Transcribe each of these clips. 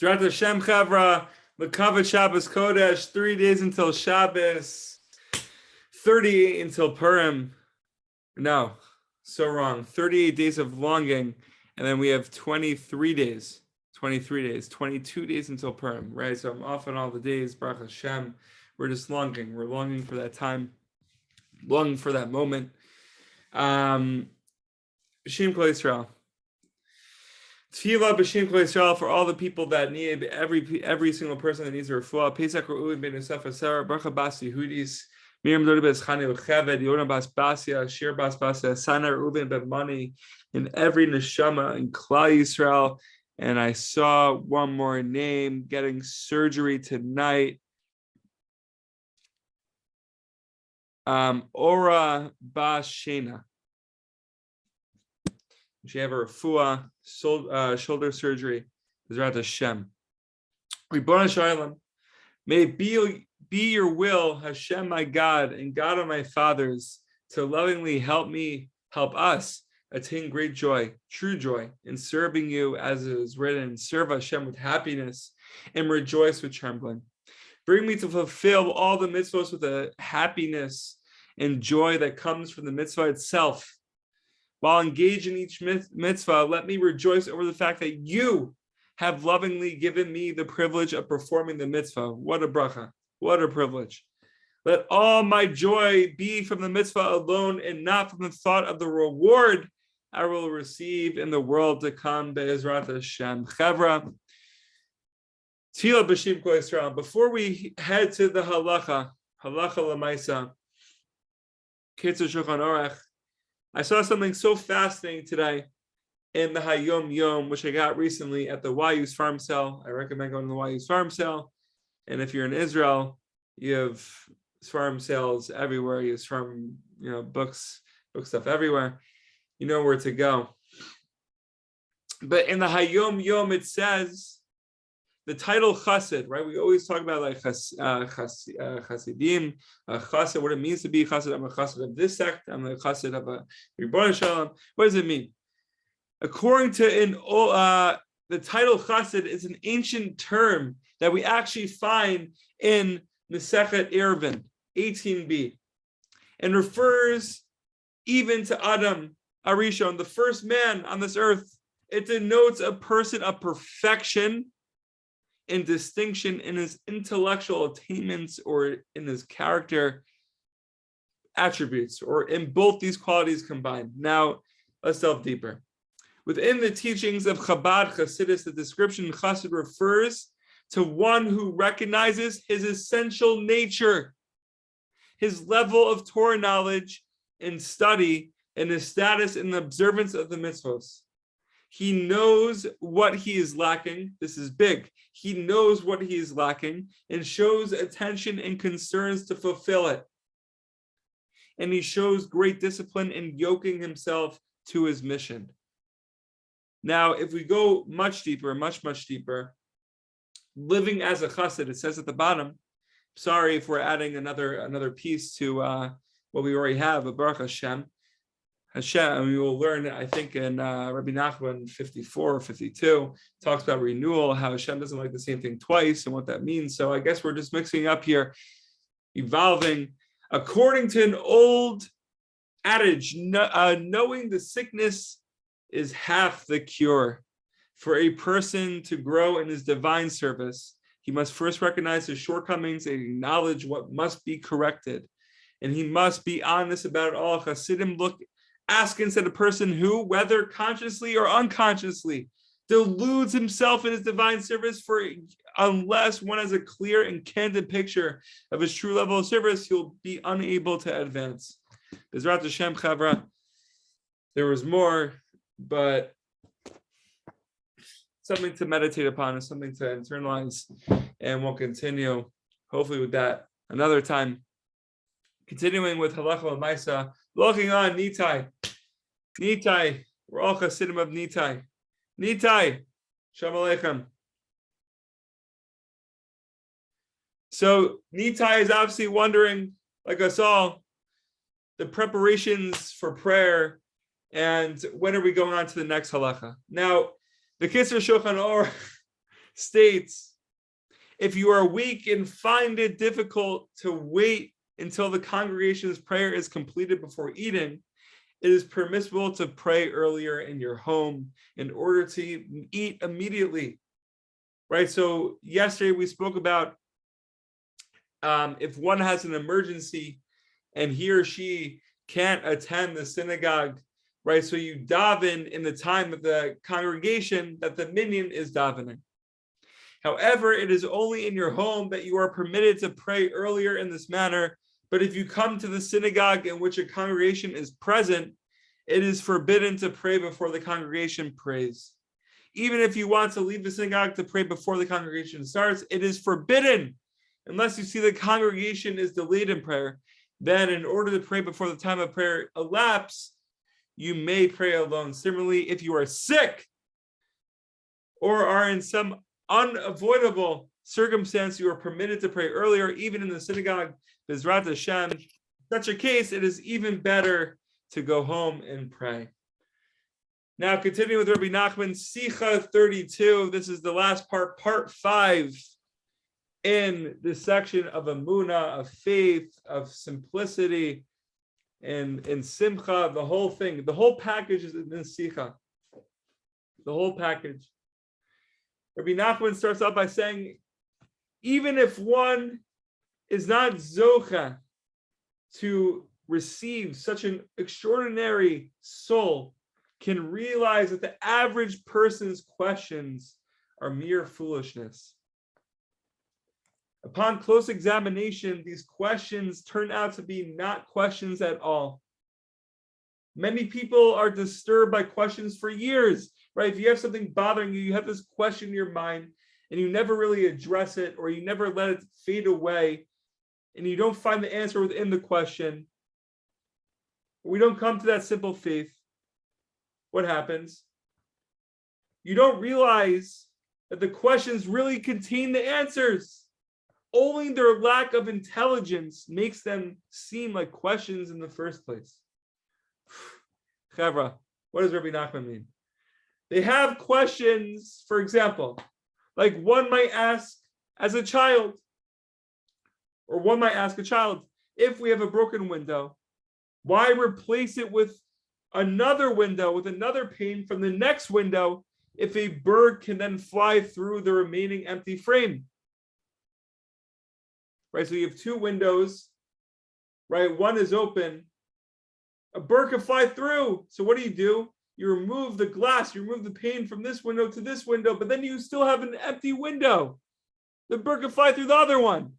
Zrat Hashem Chavra, Makavad Shabbos Kodesh, 3 days until Shabbos, 38 until Purim. No, so wrong. 38 days of longing, and then we have 23 days, 22 days until Purim, right? So I'm off on all the days, Baruch Hashem. We're just longing. We're longing for that time, longing for that moment. B'Shem Kol Yisrael. Tefillah b'Shem Kol Yisrael for all the people that need, every single person that needs a refuah. Pesach Reuven ben Yosef Asar, Baruch Bas Yehudis, Miriam Dodi Bas Chani Ucheved, Yonah Bas Basia, Shir Bas Basia, Sana Reuven ben Mani, and every neshama in Klal Yisrael. And I saw one more name getting surgery tonight. Ora Bas Shena. She have a refuah, shoulder surgery. Zrat Hashem. Ribbon Shalom. May it be your will, Hashem, my God, and God of my fathers, to lovingly help us attain great joy, true joy, in serving you as it is written. Serve Hashem with happiness and rejoice with trembling. Bring me to fulfill all the mitzvahs with a happiness and joy that comes from the mitzvah itself. While engaged in each mitzvah, let me rejoice over the fact that you have lovingly given me the privilege of performing the mitzvah. What a bracha. What a privilege. Let all my joy be from the mitzvah alone and not from the thought of the reward I will receive in the world to come. Be'ezrat Hashem. Chavra. Tefillah b'Shem Kol Yisrael. Before we head to the halacha l'maisa, Kitzur Shulchan Aruch, I saw something so fascinating today in the Hayom Yom, which I got recently at the YU's farm sale. I recommend going to the YU's farm sale. And if you're in Israel, you have farm sales everywhere. You have farm, book stuff everywhere. You know where to go. But in the Hayom Yom, it says, the title Chassid, right? We always talk about like Chassidim, Chassid, what it means to be Chassid. I'm a Chassid of this sect. I'm a Chassid of a Ribbon Shalom. What does it mean? According to the title Chassid is an ancient term that we actually find in Masechet Eruvin, 18b, and refers even to Adam Arishon, the first man on this earth. It denotes a person of perfection in distinction in his intellectual attainments or in his character attributes, or in both these qualities combined. Now, let's delve deeper. Within the teachings of Chabad Chassidus, the description Chassid refers to one who recognizes his essential nature, his level of Torah knowledge and study, and his status in the observance of the mitzvos. He knows what he is lacking. This is big. He knows what he is lacking and shows attention and concerns to fulfill it. And he shows great discipline in yoking himself to his mission. Now, if we go much deeper, much deeper, living as a chassid, it says at the bottom, sorry if we're adding another piece to what we already have, but Baruch Hashem, and we will learn, I think, in Rabbi Nachman 54 or 52, talks about renewal, how Hashem doesn't like the same thing twice and what that means. So I guess we're just mixing up here, evolving. According to an old adage, knowing the sickness is half the cure. For a person to grow in his divine service, he must first recognize his shortcomings and acknowledge what must be corrected. And he must be honest about it all. Chassidim ask instead a person who, whether consciously or unconsciously, deludes himself in his divine service, unless one has a clear and candid picture of his true level of service, he'll be unable to advance. Bezrat Hashem Chavra. There was more, but something to meditate upon and something to internalize, and we'll continue hopefully with that another time. Continuing with halacha l'maisa, looking on Nitai, we're all chassidim of Nitai, shalom aleichem. So Nitai is obviously wondering, like us all, the preparations for prayer and when are we going on to the next halacha. Now, the Kitzur Shulchan Aruch states, if you are weak and find it difficult to wait until the congregation's prayer is completed before eating, it is permissible to pray earlier in your home in order to eat immediately. Right? So yesterday we spoke about if one has an emergency and he or she can't attend the synagogue, right? So you daven in the time of the congregation that the minyan is davening. However, it is only in your home that you are permitted to pray earlier in this manner. But if you come to the synagogue in which a congregation is present, it is forbidden to pray before the congregation prays. Even if you want to leave the synagogue to pray before the congregation starts, it is forbidden unless you see the congregation is delayed in prayer. Then in order to pray before the time of prayer elapse, you may pray alone. Similarly, if you are sick or are in some unavoidable circumstance, you are permitted to pray earlier, even in the synagogue. Bezrat Hashem. In such a case, it is even better to go home and pray. Now, continuing with Rabbi Nachman, Sichot 32. This is the last part, part 5, in this section of Emunah, of faith, of simplicity, and simcha. The whole thing, the whole package is in this Sicha. The whole package. Rabbi Nachman starts out by saying, even if one is not zocha to receive such an extraordinary soul, can realize that the average person's questions are mere foolishness. Upon close examination, these questions turn out to be not questions at all. Many people are disturbed by questions for years, right? If you have something bothering you, you have this question in your mind, and you never really address it, or you never let it fade away, and you don't find the answer within the question. We don't come to that simple faith. What happens? You don't realize that the questions really contain the answers. Only their lack of intelligence makes them seem like questions in the first place. Chavra, what does Rabbi Nachman mean? They have questions, for example, like one might ask as a child, or one might ask a child, if we have a broken window, why replace it with another window, with another pane from the next window, if a bird can then fly through the remaining empty frame? Right, so you have two windows, right? One is open. A bird can fly through. So what do? You remove the glass, you remove the pane from this window to this window, but then you still have an empty window. The bird can fly through the other one.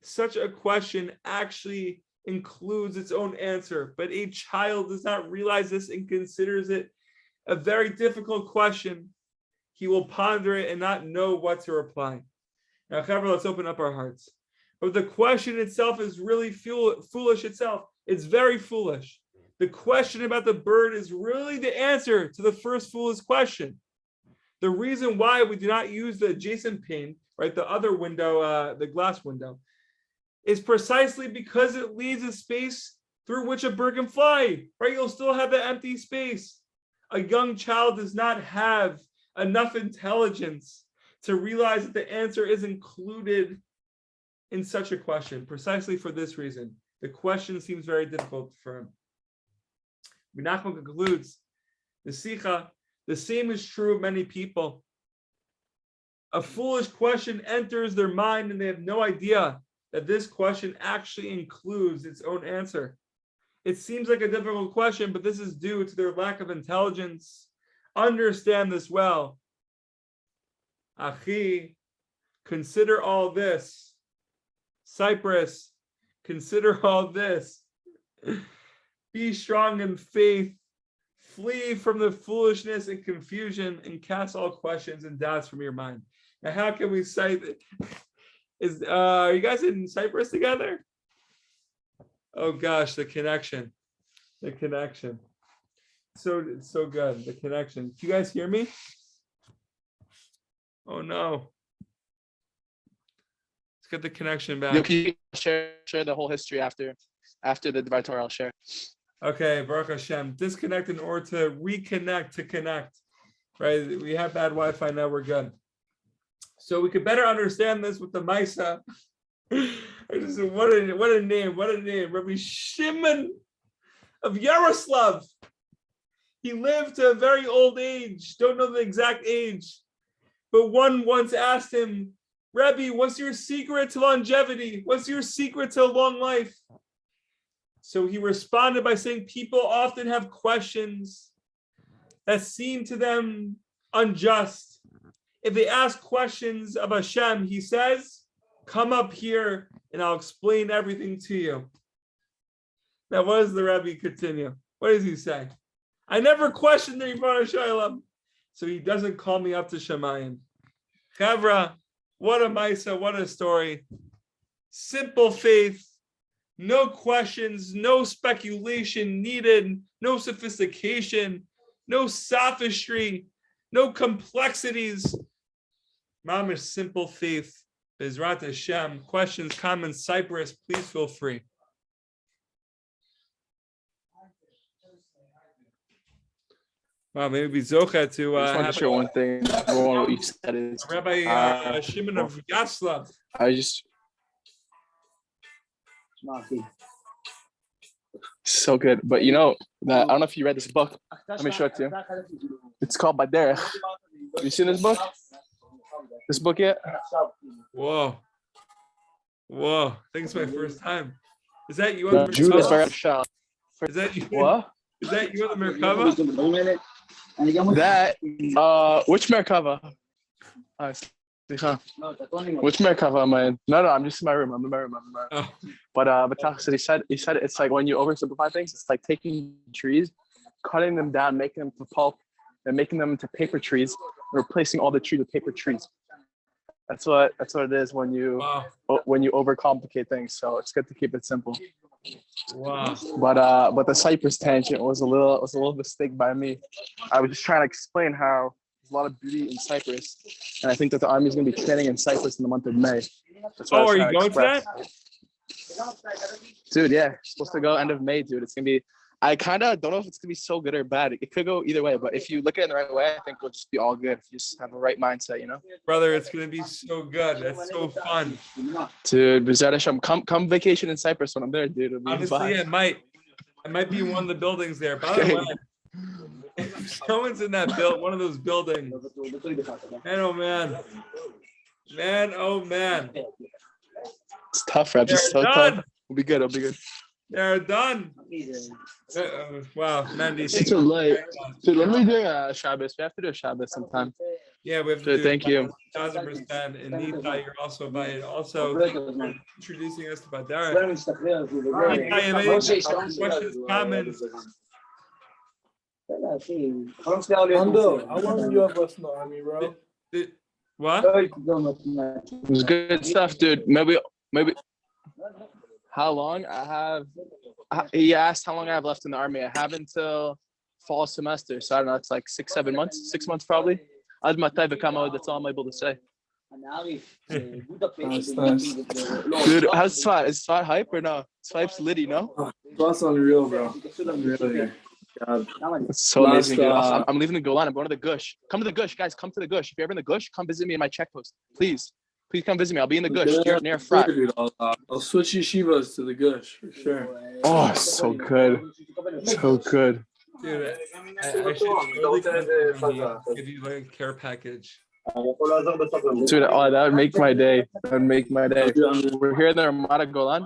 Such a question actually includes its own answer, but a child does not realize this and considers it a very difficult question. He will ponder it and not know what to reply. Now, Chavra, let's open up our hearts. But the question itself is really foolish itself. It's very foolish. The question about the bird is really the answer to the first foolish question. The reason why we do not use the adjacent pane, right, the other window, the glass window, is precisely because it leaves a space through which a bird can fly, right? You'll still have the empty space. A young child does not have enough intelligence to realize that the answer is included in such a question, precisely for this reason. The question seems very difficult for him. Nachman concludes, the Sicha, the same is true of many people. A foolish question enters their mind and they have no idea that this question actually includes its own answer. It seems like a difficult question, but this is due to their lack of intelligence. Understand this well. Achi, consider all this. Cyprus, consider all this. Be strong in faith. Flee from the foolishness and confusion and cast all questions and doubts from your mind. Now, how can we cite it? Are you guys in Cyprus together? Oh gosh, the connection. So good. The connection. Do you guys hear me? Oh no. Let's get the connection back. Can you share the whole history after the Dvar Torah? I'll share. Okay, Baruch Hashem. Disconnect in order to reconnect to connect. Right? We have bad Wi-Fi now. We're good. So we could better understand this with the Maisa. I just said, what a name, Rabbi Shimon of Yaroslav. He lived to a very old age, don't know the exact age, but one once asked him, Rebbe, what's your secret to longevity? What's your secret to a long life? So he responded by saying, people often have questions that seem to them unjust. If they ask questions of Hashem, he says, come up here and I'll explain everything to you. Now, what does the Rebbe continue? What does he say? I never questioned the Ribono Shel Olam, so he doesn't call me up to Shemayim. Chavra, what a Maisa, what a story. Simple faith, no questions, no speculation needed, no sophistication, no sophistry, no complexities. Mamish, simple faith. Bezrat Hashem. Questions, comments, Cyprus, please feel free. Wow, maybe Zocha to I just want to share one thing. What you said is Rabbi Shimon of Yaslav. I just so good. But you know that I don't know if you read this book. Let me show it to you. It's called Baderech. Have you seen this book? This book yet? Whoa. I think it's my first time. Is that you on The the Judas Merkava? Baruch. Is that you? What? Is that you on the Merkava? That which Merkava? Which Merkava am I in? No, I'm just in my room. I'm in my room. Oh. But Batach he said it's like when you oversimplify things, it's like taking trees, cutting them down, making them to pulp, and making them into paper trees, and replacing all the trees with paper trees. That's what it is when you overcomplicate things. So it's good to keep it simple. Wow. But the Cyprus tangent was a little mistake by me. I was just trying to explain how there's a lot of beauty in Cyprus, and I think that the army is going to be training in Cyprus in the month of May. That's what Are you going to that? Dude, yeah, supposed to go end of May, dude. It's gonna be. I kind of don't know if it's gonna be so good or bad. It could go either way, but if you look at it in the right way, I think it'll just be all good. If you just have the right mindset, you know. Brother, it's gonna be so good. That's so fun. Dude, B'ezrat Hashem, come vacation in Cyprus when I'm there, dude. Honestly, I might be in one of the buildings there. By the way, if someone's in that one of those buildings, man, oh man. It's tough, Reb. It's so tough. We'll be good. It'll be good. They're done. Wow, Mandy. It's too late. Dude, when are we doing a Shabbos? We have to do a Shabbos sometime. Yeah, we have to Dude, do thank you. 1,000%. And Nita, you're also invited. Also, thank you for introducing us to Badara. Questions, comments? Ando, how long do you have left in the army, bro? What? It was good stuff, dude. Maybe. How long I have? He asked how long I have left in the army. I have until fall semester, so I don't know. It's like 6-7 months. 6 months probably. That's all I'm able to say. Nice. Dude, how's Tzfat? Is Tzfat hype or no? Tzfat's litty, no? That's unreal, bro. Really. God. It's so amazing, dude. I'm leaving the Golan. I'm going to the Gush. Come to the Gush, guys. Come to the Gush. If you're ever in the Gush, come visit me in my check post. Please come visit me. I'll be in the Gush near Frat. Dude, I'll switch yeshivas to the Gush for sure. Oh, so good. So good. Dude, I should really give you like a care package. Dude, that would make my day. We're here in the Ramada Golan.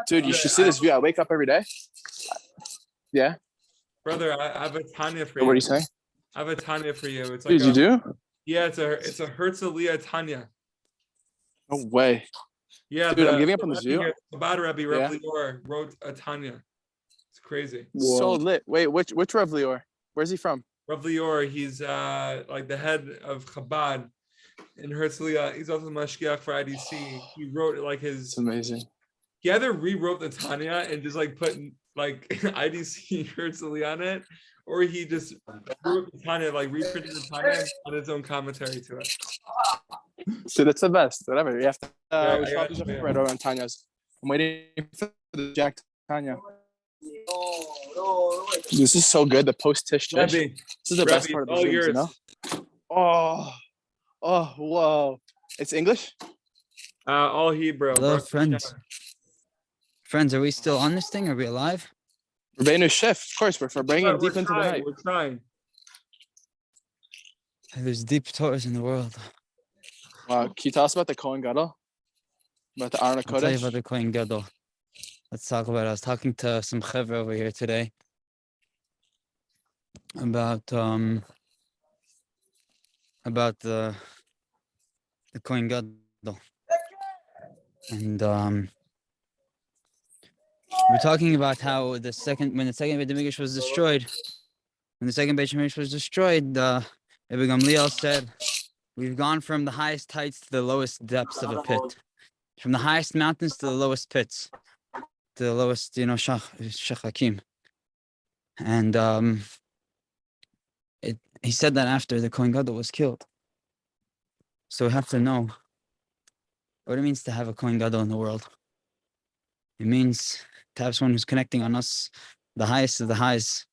Dude, you should see this view. I wake up every day. Yeah. Brother, I have a Tanya for you. What are you saying? I have a Tanya for you. It's like Dude, you do? Yeah, it's a Herzliya Tanya. No way. Yeah, dude, I'm giving up on this view. About Rebbe Lior wrote a Tanya. It's crazy. Whoa. So lit. Wait, which Rav Lior? Where's he from? Rav Lior, he's like the head of Chabad in Herzliya. He's also the mashgiach for IDC. He wrote like his. It's amazing. He either rewrote the Tanya and just like put like IDC Herzliya on it, or he just wrote the Tanya, like reprinted the Tanya on his own commentary to it. So that's the best. Whatever. You have to. Right over on Tanya's. I'm waiting for the Jack Tanya. This is so good. The post tish. This is the best part of the videos, you know? Oh, Oh, whoa. It's English? All Hebrew. Hello, Baruch friends. Hashem. Friends, are we still on this thing? Are we alive? Rabbeinu Chef, of course, we're bringing We're it deep into the trying, night. We're trying. There's deep Torahs in the world. Wow, can you tell us about the Kohen Gadol? About the Aron I'll tell you about HaKodesh? the Kohen Gadol. Let's talk about it. I was talking to some chevra over here today about the Kohen Gadol, and we're talking about how when the second Beit Hamikdash was destroyed, Rabbi Gamliel said, "We've gone from the highest heights to the lowest depths of a pit, from the highest mountains to the lowest pits, to the lowest, shachakim." And he said that after the Kohen Gadol was killed. So we have to know what it means to have a Kohen Gadol in the world. It means to have someone who's connecting on us, the highest of the highs.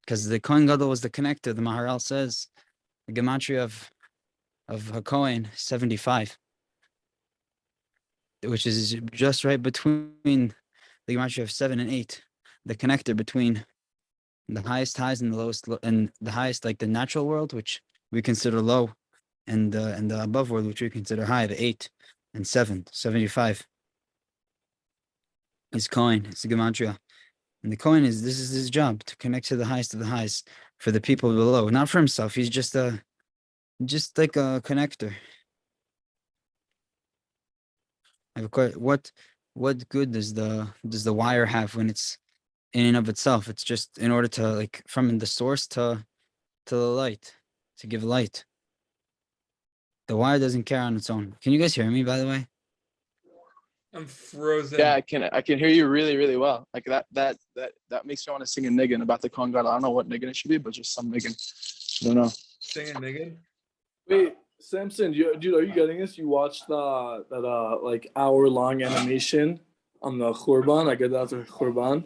Because the Kohen Gadol was the connector. The Maharal says the gematria of HaKohen 75, which is just right between the gematria of 7 and 8, the connector between the highest highs and the lowest and the highest, like the natural world, which we consider low, and the above world, which we consider high, the 8 and 7, 75. Is Kohen, it's the gematria. And the Kohen this is his job, to connect to the highest of the highs for the people below, not for himself. He's just like a connector. Of course, what good does the wire have when it's in and of itself? It's just in order to, like, from the source to the light, to give light. The wire doesn't care on its own. Can you guys hear me, by the way? I'm frozen. Yeah, I can hear you really, really well. Like that makes me want to sing a niggin about the Kohen Gadol. I don't know what niggin it should be, but just some niggin. I don't know. Singing, nigga. Wait, Samson, dude, are you getting this? You watched that like hour-long animation on the Khurban? I get that the Khurban.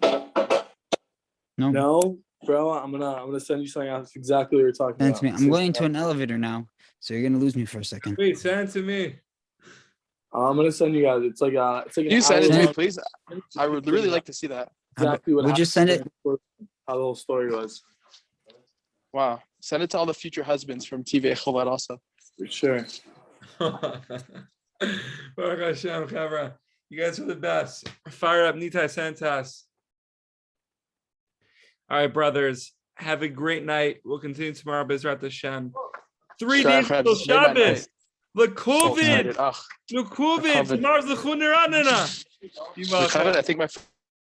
No. No, bro. I'm gonna send you something else. Exactly what you're talking Send it about. to me. I'm going to an elevator now, so you're gonna lose me for a second. Wait, send it to me. I'm gonna send you guys. It's like an Can you send it to me, hour-long- please? I would really like to see that. Exactly what Would you happened send it? during how the whole story was. Wow. Send it to all the future husbands from TV Cholat also. For sure. Baruch Hashem, Chavra. You guys are the best. Fire up Nitai Santas. All right, brothers. Have a great night. We'll continue tomorrow. Bezrat Hashem. 3 days Shach, till it's made my Shabbos. night. The So COVID. excited. Ugh. The COVID. COVID. Tomorrow's the Chuneranina. You I think my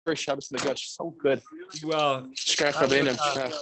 first Shabbos in the Gush. So good. well. Shkach Rabbeinu. Shkach.